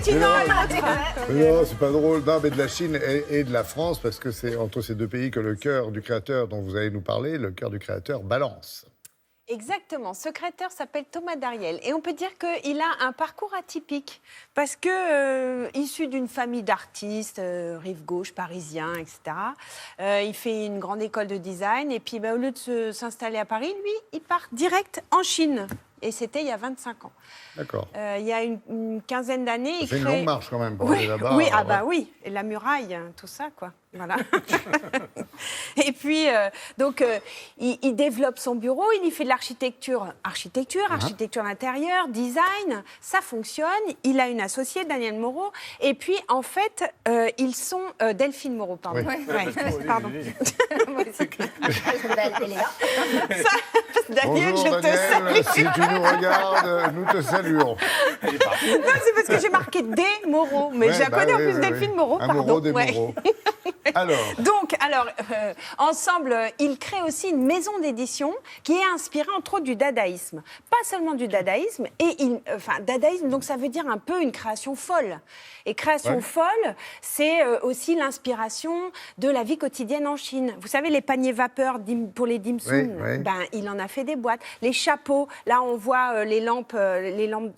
continent à l'autre. Non, c'est pas drôle. Non, mais de la Chine et de la France, parce que c'est entre ces deux pays que le cœur du créateur dont vous allez nous parler, le cœur du créateur balance. Exactement. Ce créateur s'appelle Thomas Dariel. Et on peut dire qu'il a un parcours atypique. Parce que, issu d'une famille d'artistes, rive gauche, parisien, etc., il fait une grande école de design. Et puis, au lieu de s'installer à Paris, lui, il part direct en Chine. Et c'était il y a 25 ans. D'accord. Il y a une quinzaine d'années, il C'est une crée... longue marche quand même pour Oui, aller là-bas. oui, ah bah oui, et la muraille, tout ça, quoi. Voilà. Et puis, il développe son bureau, il y fait de l'architecture, architecture d'intérieur, design, ça fonctionne. Il a une associée, Danielle Moreau, et puis, en fait, ils sont... Delphine Moreau, pardon. Oui. Ouais, pardon. Elle est là. Daniel, Bonjour je te Daniel, salue. si tu nous regardes, nous te saluons. Non, c'est parce que j'ai marqué des Moreau, mais Ouais, je la connais en plus Delphine Moreau, Un pardon. Moreau, des Ouais. Moreaux. Alors, Donc, ensemble, ils créent aussi une maison d'édition qui est inspirée entre autres du dadaïsme. Pas seulement du dadaïsme, dadaïsme, donc ça veut dire un peu une création folle. Et création folle, c'est aussi l'inspiration de la vie quotidienne en Chine. Vous savez, les paniers vapeur pour les dim sum, il en a fait des boîtes. Les chapeaux, là on voit les lampes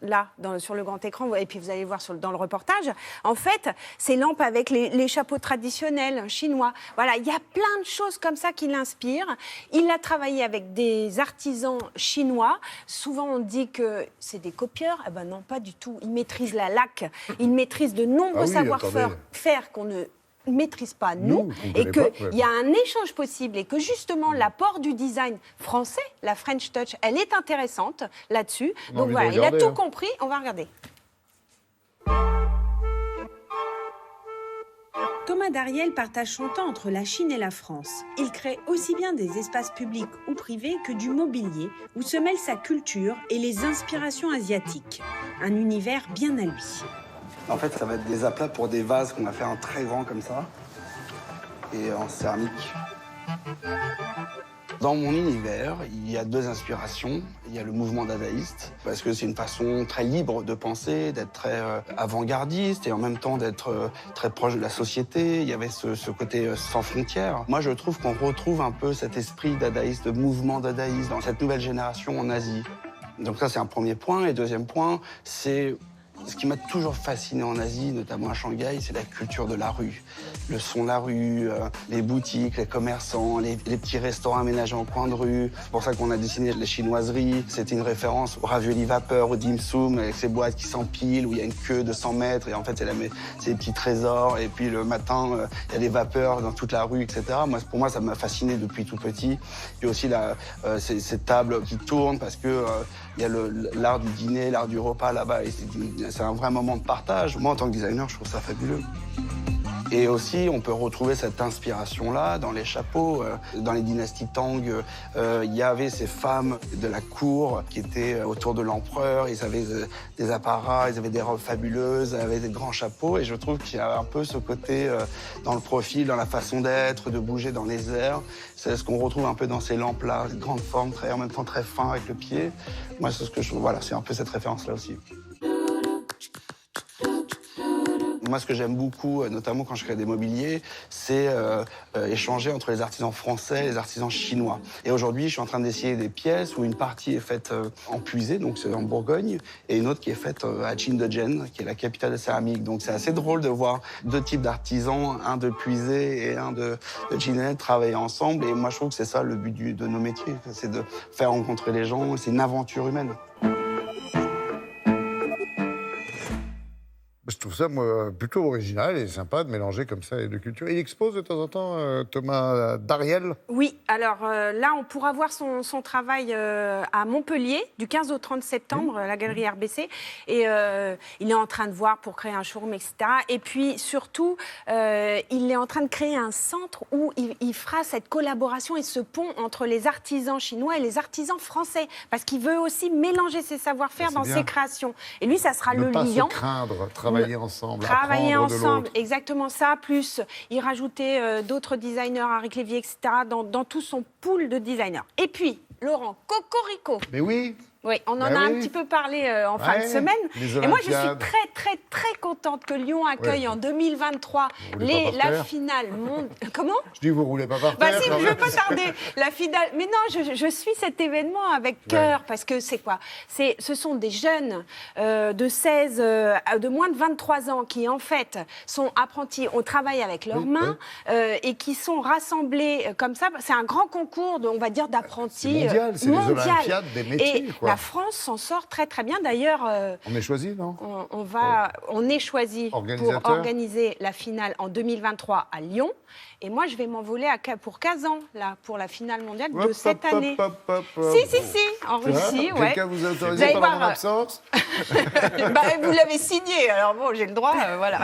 là, sur le grand écran, et puis vous allez voir dans le reportage. En fait, ces lampes avec les chapeaux traditionnels chinois. Voilà, il y a plein de choses comme ça qui l'inspirent. Il a travaillé avec des artisans chinois. Souvent, on dit que c'est des copieurs. Eh ben non, pas du tout. Ils maîtrisent la laque. Ils maîtrisent de nombreux savoir-faire qu'on ne maîtrise pas nous et qu'il y a un échange possible et que justement l'apport du design français, la French Touch, elle est intéressante là-dessus. Donc voilà, il a tout compris. On va regarder. Thomas Dariel partage son temps entre la Chine et la France. Il crée aussi bien des espaces publics ou privés que du mobilier où se mêlent sa culture et les inspirations asiatiques. Un univers bien à lui. En fait, ça va être des aplats pour des vases qu'on va faire en très grand comme ça et en céramique. Dans mon univers, il y a deux inspirations. Il y a le mouvement dadaïste, parce que c'est une façon très libre de penser, d'être très avant-gardiste et en même temps d'être très proche de la société. Il y avait ce côté sans frontières. Moi, je trouve qu'on retrouve un peu cet esprit dadaïste, de mouvement dadaïste dans cette nouvelle génération en Asie. Donc ça, c'est un premier point. Et deuxième point, c'est... Ce qui m'a toujours fasciné en Asie, notamment à Shanghai, c'est la culture de la rue. Le son de la rue, les boutiques, les commerçants, les petits restaurants aménagés en coin de rue. C'est pour ça qu'on a dessiné les chinoiseries. C'était une référence au ravioli vapeur, au dim sum, avec ces boîtes qui s'empilent, où il y a une queue de 100 mètres. Et en fait, c'est des petits trésors. Et puis le matin, il y a des vapeurs dans toute la rue, etc. Pour moi, ça m'a fasciné depuis tout petit. Et aussi ces tables qui tournent parce que il y a l'art du dîner, l'art du repas là-bas. Et c'est un vrai moment de partage. Moi, en tant que designer, je trouve ça fabuleux. Et aussi, on peut retrouver cette inspiration-là dans les chapeaux. Dans les dynasties Tang, il y avait ces femmes de la cour qui étaient autour de l'empereur. Ils avaient des apparats, ils avaient des robes fabuleuses, ils avaient des grands chapeaux. Et je trouve qu'il y a un peu ce côté dans le profil, dans la façon d'être, de bouger dans les airs. C'est ce qu'on retrouve un peu dans ces lampes-là, cette grande forme, en même temps très fin avec le pied. Moi, c'est ce que je trouve. Voilà, c'est un peu cette référence-là aussi. Moi, ce que j'aime beaucoup, notamment quand je crée des mobiliers, c'est échanger entre les artisans français et les artisans chinois. Et aujourd'hui, je suis en train d'essayer des pièces où une partie est faite en Puisé, donc c'est en Bourgogne, et une autre qui est faite à Qingdezhen, qui est la capitale de céramique. Donc c'est assez drôle de voir deux types d'artisans, un de Puisé et un de Qingdezhen, travailler ensemble. Et moi, je trouve que c'est ça le but de nos métiers, c'est de faire rencontrer les gens. C'est une aventure humaine. Je trouve ça, moi, plutôt original et sympa de mélanger comme ça les deux cultures. Il expose de temps en temps, Thomas Dariel? Oui, alors là, on pourra voir son travail à Montpellier, du 15 au 30 septembre, à la galerie RBC. Et il est en train de voir pour créer un showroom, etc. Et puis, surtout, il est en train de créer un centre où il fera cette collaboration et ce pont entre les artisans chinois et les artisans français. Parce qu'il veut aussi mélanger ses savoir-faire dans ses créations. Et lui, ça sera le pas liant. Se craindre, travailler ensemble, Travailler apprendre de ensemble, l'autre. exactement ça. Plus, il rajoutait d'autres designers, Henri Clévier, etc., dans tout son pool de designers. Et puis, Laurent, Cocorico. Mais oui, Oui, on en Bah a un oui. petit peu parlé en fin de Ouais, semaine. les Et moi, je suis Olympiades. très, très, très contente que Lyon accueille Ouais. en 2023 Vous roulez pas par la terre finale Comment Je dis, vous roulez pas par Bah terre. si, quand je même. veux pas tarder. La finale. Mais non, je suis cet événement avec cœur parce que c'est quoi Ce sont des jeunes de moins de 23 ans qui en fait sont apprentis, on travaille avec leurs Oui, mains et qui sont rassemblés comme ça. C'est un grand concours, on va dire, d'apprentis mondial, c'est les Olympiades des métiers, Et quoi. la France s'en sort très très bien. D'ailleurs, On est choisi, non? on est choisi pour Organisateur. organiser la finale en 2023 à Lyon. Et moi, je vais m'envoler pour Kazan, là, pour la finale mondiale de Hop, cette hop, année. hop, hop, hop. Si, en Tu vois, Russie, ouais. Quelqu'un vous a Vous autorisé allez pendant mon voir, absence? Bah, vous l'avez signé, alors bon, j'ai le droit, voilà.